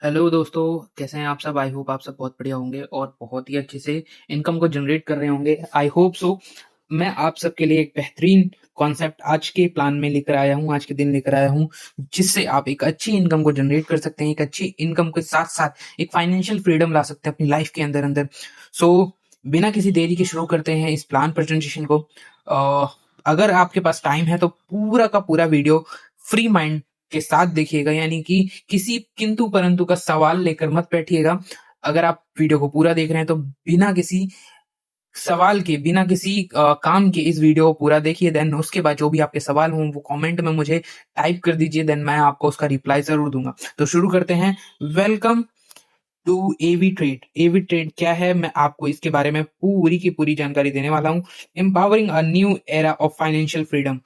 Hello दोस्तों, कैसे हैं आप सब? आई होप आप सब बहुत बढ़िया होंगे और बहुत ही अच्छे से इनकम को जनरेट कर रहे होंगे। I hope so. मैं आप सबके लिए एक बेहतरीन कॉन्सेप्ट आज के प्लान में लेकर आया हूँ, आज के दिन लेकर आया हूँ, जिससे आप एक अच्छी इनकम को जनरेट कर सकते हैं। एक अच्छी इनकम के साथ साथ एक फाइनेंशियल फ्रीडम ला सकते हैं अपनी लाइफ के अंदर अंदर। सो बिना किसी देरी के शुरू करते हैं इस प्लान प्रेजेंटेशन को। अगर आपके पास टाइम है तो पूरा का पूरा वीडियो फ्री माइंड के साथ देखिएगा, यानी कि किसी किंतु परंतु का सवाल लेकर मत बैठिएगा। अगर आप वीडियो को पूरा देख रहे हैं तो बिना किसी सवाल के, बिना किसी काम के इस वीडियो को पूरा देखिए। देन उसके बाद जो भी आपके सवाल हों वो कमेंट में मुझे टाइप कर दीजिए, देन मैं आपको उसका रिप्लाई जरूर दूंगा। तो शुरू करते हैं। Welcome to AV trade. AV trade क्या है, मैं आपको इसके बारे में पूरी की पूरी जानकारी देने वाला हूँ। Empowering a new era of financial freedom.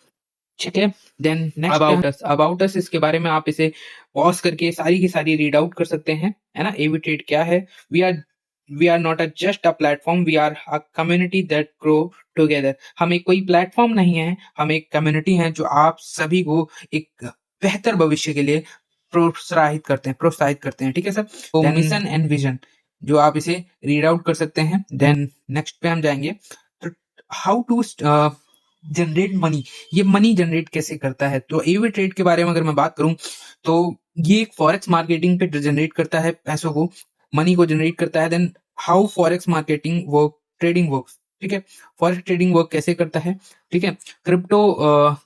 ठीक है। देन नेक्स्ट अबाउट अस इसके बारे में आप इसे पॉज करके सारी की सारी रीड आउट कर सकते हैं, है ना। एवी ट्रेड क्या है? We are not a just a platform, we are a community that grow together. हम एक कोई प्लेटफॉर्म नहीं है, हम एक कम्युनिटी है जो आप सभी को एक बेहतर भविष्य के लिए प्रोत्साहित करते हैं। ठीक है सर। तो मिशन एंड विजन जो आप इसे रीड आउट कर सकते हैं। देन नेक्स्ट पे हम जाएंगे। तो हाउ टू जनरेट मनी, ये मनी जनरेट कैसे करता है? तो एवी ट्रेड के बारे में अगर मैं बात करूं तो ये एक फॉरेक्स मार्केटिंग पे जनरेट करता है पैसों को, मनी को जनरेट करता है। Then how forex marketing work, trading works. ठीक है। फॉरेक्स ट्रेडिंग वर्क कैसे करता है? ठीक है। Crypto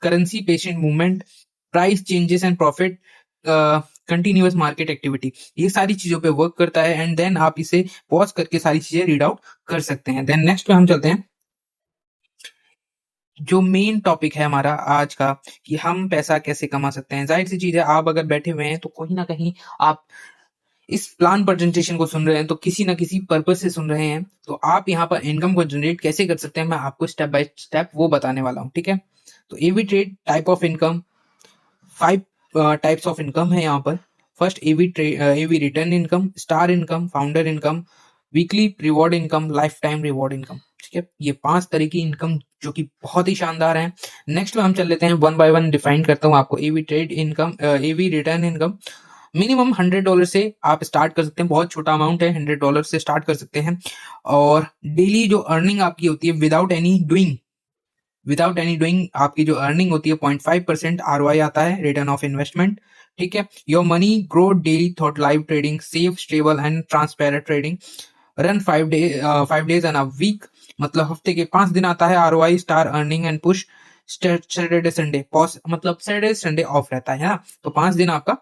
currency, patient movement, price changes and profit, continuous market activity, ये सारी चीजों पे वर्क करता है। एंड देन आप इसे पॉज करके सारी चीजें रीड आउट कर सकते हैं। देन नेक्स्ट पे हम चलते हैं। जो मेन टॉपिक है हमारा आज का, कि हम पैसा कैसे कमा सकते हैं। जाहिर सी चीज है, आप अगर बैठे हुए हैं तो कहीं ना कहीं आप इस प्लान प्रेजेंटेशन को सुन रहे हैं तो किसी ना किसी पर्पज से सुन रहे हैं। तो आप यहाँ पर इनकम को जनरेट कैसे कर सकते हैं, मैं आपको स्टेप बाय स्टेप वो बताने वाला हूँ। ठीक है। तो AV trade type of income, 5 types of income है यहाँ पर। First AV return income, star income, founder income, weekly reward income, lifetime reward income. ठीक है। ये 5 तरह की इनकम जो कि बहुत ही शानदार है। नेक्स्ट में हम चल लेते हैं, वन बाय वन डिफाइन करता हूँ आपको। एवी ट्रेड इनकम, एवी रिटर्न इनकम, मिनिमम $100 से आप स्टार्ट कर सकते हैं। बहुत छोटा अमाउंट है, $100 से स्टार्ट कर सकते हैं। और डेली जो अर्निंग आपकी होती है विदाउट एनी डूइंग आपकी जो अर्निंग होती है 0.5% ROI आता है, रिटर्न ऑफ इन्वेस्टमेंट। ठीक है। Your money grow daily thought live trading, safe stable and transparent trading, run 5 days and a week, मतलब हफ्ते के 5 दिन आता है। ROI, star earning and push, Saturday Sunday pause, मतलब सैटरडे संडे ऑफ रहता है ना। तो 5 दिन आपका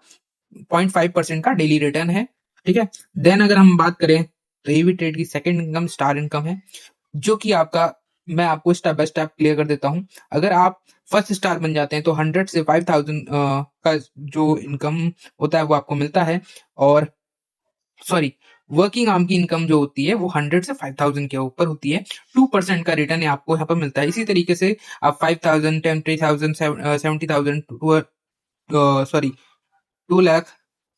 0.5% का डेली रिटर्न है। ठीक है। देन अगर हम बात करें तो एवी ट्रेड की सेकंड इनकम स्टार इनकम है, जो कि आपका, मैं आपको स्टेप बाय स्टेप क्लियर कर देता हूं। अगर आप फर्स्ट स्टार बन जाते हैं तो 100 से 5000 का जो इनकम होता है वो आपको मिलता है। और सॉरी, वर्किंग आर्म की इनकम जो होती है वो 100 से 5000 के ऊपर होती है। 2% का रिटर्न आपको यहाँ पर मिलता है। इसी तरीके से आप 5000, 10,000, 70,000, सॉरी 2 लाख,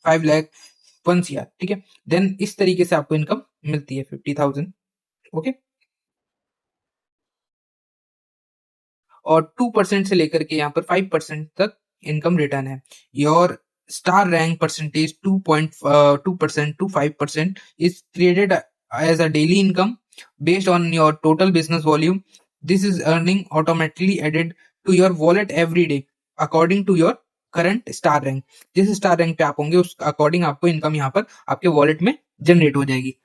5 लाख, 1 CR। ठीक है। देन इस तरीके से आपको इनकम मिलती है 50,000। ओके। और 2% से लेकर के यहाँ पर 5% तक इनकम रिटर्न है। Your star rank percentage 2.2% to 5% is created as a daily income based on your total business volume. This is earning automatically added to your wallet every day according to your current star rank. जिस star rank पे आप होंगे उस according आपको income यहाँ पर आपके wallet में जनरेट हो जाएगी।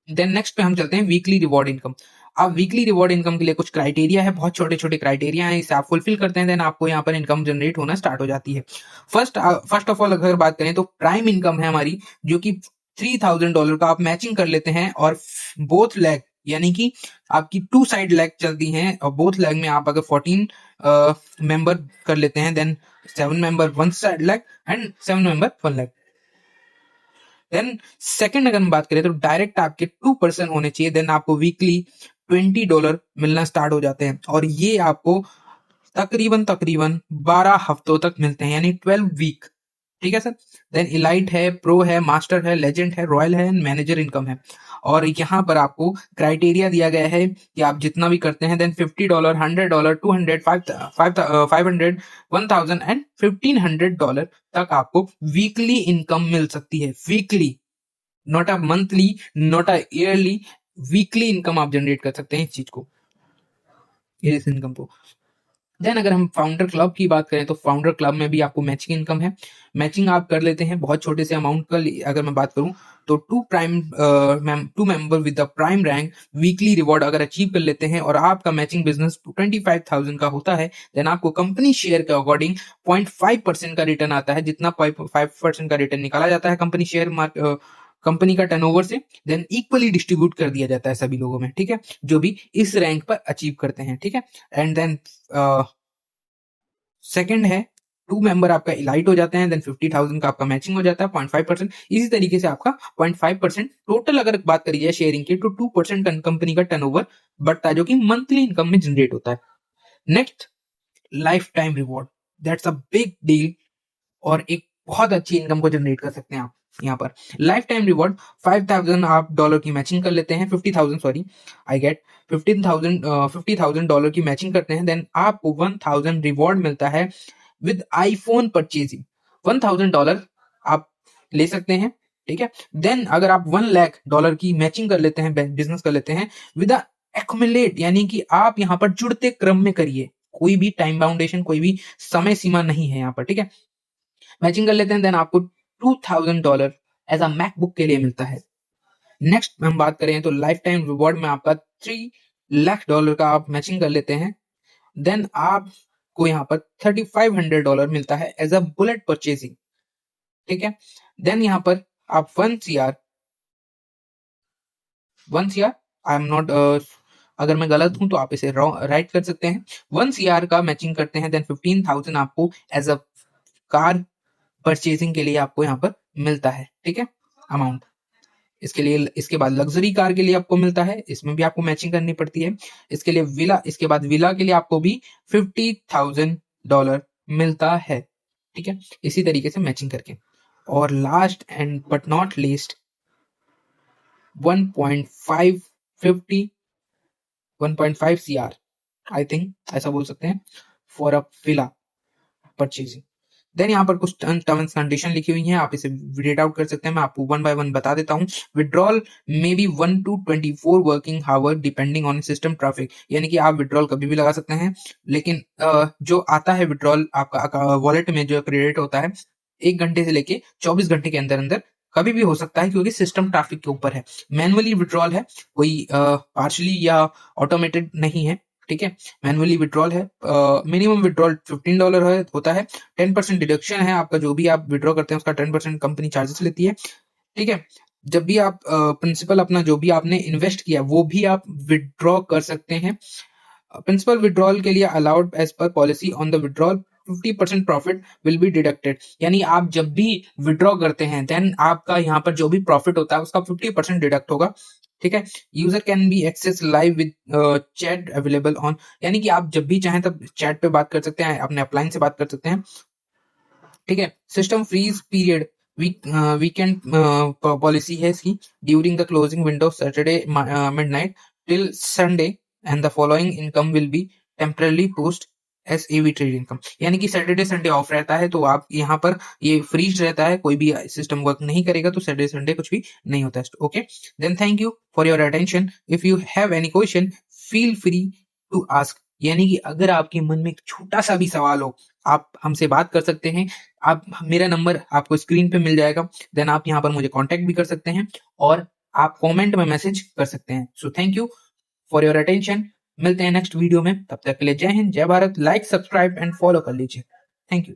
देन नेक्स्ट पे हम चलते हैं वीकली रिवॉर्ड इनकम। आप वीकली रिवॉर्ड इनकम के लिए कुछ क्राइटेरिया है, बहुत छोटे छोटे क्राइटेरिया है, इसे आप फुलफिल करते हैं देन आपको यहाँ पर इनकम जनरेट होना स्टार्ट हो जाती है। फर्स्ट ऑफ ऑल अगर बात करें तो प्राइम इनकम है हमारी, जो कि $3000 का आप मैचिंग कर लेते हैं। और बोथ लेग, यानी कि आपकी 2 साइड लेग चलती हैं, और बोथ लेग में आप अगर 14 मेंबर कर लेते हैं, then 7 member 1 side leg and 7 member 1 leg. Then second अगर हम बात करें तो डायरेक्ट आपके 2% होने चाहिए। देन आपको वीकली $20 मिलना स्टार्ट हो जाते हैं, और ये आपको तकरीबन तकरीबन 12 हफ्तों तक मिलते हैं, यानी 12 वीक। ठीक है सर। देन इलाइट है, प्रो है, मास्टर है, लेजेंड है, रॉयल है, मैनेजर इनकम है। और यहाँ पर आपको क्राइटेरिया दिया गया है कि आप जितना भी करते हैं देन $50, $100, 200, 500, 1000 एंड $1500 तक आपको वीकली इनकम मिल सकती है। Weekly, not a monthly, not a yearly, weekly income आप जनरेट कर सकते हैं इस चीज को, इस इनकम को। देन अगर हम फाउंडर क्लब की बात करें तो फाउंडर क्लब में भी आपको मैचिंग इनकम है। मैचिंग आप कर लेते हैं बहुत छोटे से अमाउंट का। अगर मैं बात करूं तो two member with the prime rank weekly reward अगर अचीव कर लेते हैं और आपका मैचिंग बिजनेस 25,000 का होता है, देन आपको कंपनी शेयर के अकॉर्डिंग 0.5% का रिटर्न आता है। जितना 5% का रिटर्न निकाला जाता है कंपनी शेयर कंपनी का टर्नओवर से, देन इक्वली डिस्ट्रीब्यूट कर दिया जाता है सभी लोगों में, ठीक है, जो भी इस रैंक पर अचीव करते हैं, ठीक है। एंड देन सेकंड है, टू मेंबर आपका इलाइट हो जाते हैं, देन 50,000 का आपका मैचिंग हो जाता है 0.5%। इसी तरीके से आपका 0.5% टोटल अगर बात करी जाए शेयरिंग की तो 2% कंपनी का टर्नओवर बढ़ता है, जो कि मंथली इनकम में जनरेट होता है। Next, life time reward, that's a big deal और एक बहुत अच्छी इनकम को जनरेट कर सकते हैं आप यहाँ पर। लाइफ टाइम रिवॉर्ड 5,000 आप डॉलर की मैचिंग कर लेते हैं, 50,000 सॉरी, आई गेट 50,000 डॉलर की मैचिंग करते हैं, देन आपको 1,000 रिवॉर्ड मिलता है विद आईफोन परचेजिंग। $1,000 आप ले सकते हैं, ठीक है। देन अगर आप $1,00,000 की मैचिंग कर लेते हैं, बिजनेस कर लेते हैं विद एक्युमुलेट, यानी कि आप यहाँ पर जुड़ते क्रम में करिए, कोई भी टाइम बाउंडेशन, कोई भी समय सीमा नहीं है यहाँ पर, ठीक है। मैचिंग कर लेते हैं, देन आपको $2,000 एज अ मैकबुक के लिए मिलता है। नेक्स्ट हम बात करें तो लाइफ टाइम रिवॉर्ड में आपका $3,00,000 का आप मैचिंग कर लेते हैं, देन आपको यहाँ पर $3,500 मिलता है एज अ बुलेट परचेजिंग, ठीक है। देन यहाँ पर आप 1 CR आई एम नॉट, अगर मैं गलत हूं तो आप इसे राइट कर सकते हैं। 1 CR का मैचिंग करते हैं, देन 15,000 आपको एज अ कार परचेजिंग के लिए आपको यहाँ पर मिलता है, ठीक है, अमाउंट। इसके लिए, इसके बाद लग्जरी कार के लिए आपको मिलता है, इसमें भी आपको मैचिंग करनी पड़ती है। इसके लिए विला, इसके बाद विला के लिए आपको भी $50,000 मिलता है, ठीक है, इसी तरीके से मैचिंग करके। और last and but not least 1.5 CR I think ऐसा बोल सकते हैं for a villa purchasing. Then यहाँ पर कुछ टर्म्स कंडीशन लिखी हुई हैं, आप इसे रीड आउट कर सकते हैं, मैं आपको 1 by 1 बता देता हूँ। Withdrawal may be 1 to 24 working hour depending on system traffic, यानी कि आप विड्रॉल कभी भी लगा सकते हैं, लेकिन जो आता है विड्रॉल आपका वॉलेट में जो क्रेडिट होता है 1 घंटे से लेके 24 घंटे के अंदर अंदर कभी भी हो सकता है, क्योंकि सिस्टम ट्रैफिक के ऊपर है। मैनुअली विड्रॉल है, कोई पार्शली या ऑटोमेटेड नहीं है, ठीक है। मैनुअली विड्रॉल है, मिनिमम विड्रॉल $15 होता है, 10% डिडक्शन है आपका, जो भी आप विड्रॉ करते हैं उसका 10% कंपनी चार्जेस लेती है, ठीक है। जब भी आप प्रिंसिपल अपना जो भी आपने इन्वेस्ट किया वो भी आप विड्रॉ कर सकते हैं। प्रिंसिपल विड्रॉल के लिए allowed as per policy on the withdrawal 50% profit will be deducted, यानी आप जब भी विड्रॉ करते हैं देन आपका यहाँ पर जो भी प्रॉफिट होता है उसका 50% डिडक्ट होगा, ठीक है। User can be access live with chat available on, यानी कि आप जब भी चाहें तब चैट पे बात कर सकते हैं, अपने अपलाइन से बात कर सकते हैं, ठीक है। System freeze period weekend policy है इसकी, during the closing window Saturday midnight till Sunday and the following income will be temporarily post as AV trade income, यानी कि सैटरडे संडे ऑफ रहता है तो आप यहाँ पर ये फ्रीज रहता है, कोई भी सिस्टम वर्क नहीं करेगा तो सैटरडे संडे कुछ भी नहीं होता है, okay. Then thank you for your attention. If you have any question feel free to ask, यानी कि अगर आपके मन में एक छोटा सा भी सवाल हो आप हमसे बात कर सकते हैं। आप, मेरा नंबर आपको स्क्रीन पे मिल जाएगा, देन आप यहाँ पर मुझे कांटेक्ट भी कर सकते हैं और आप कमेंट में मैसेज कर सकते हैं। So thank you for your attention, मिलते हैं नेक्स्ट वीडियो में, तब तक के लिए जय हिंद, जय Bharat. Like, subscribe and follow कर लीजिए, थैंक यू।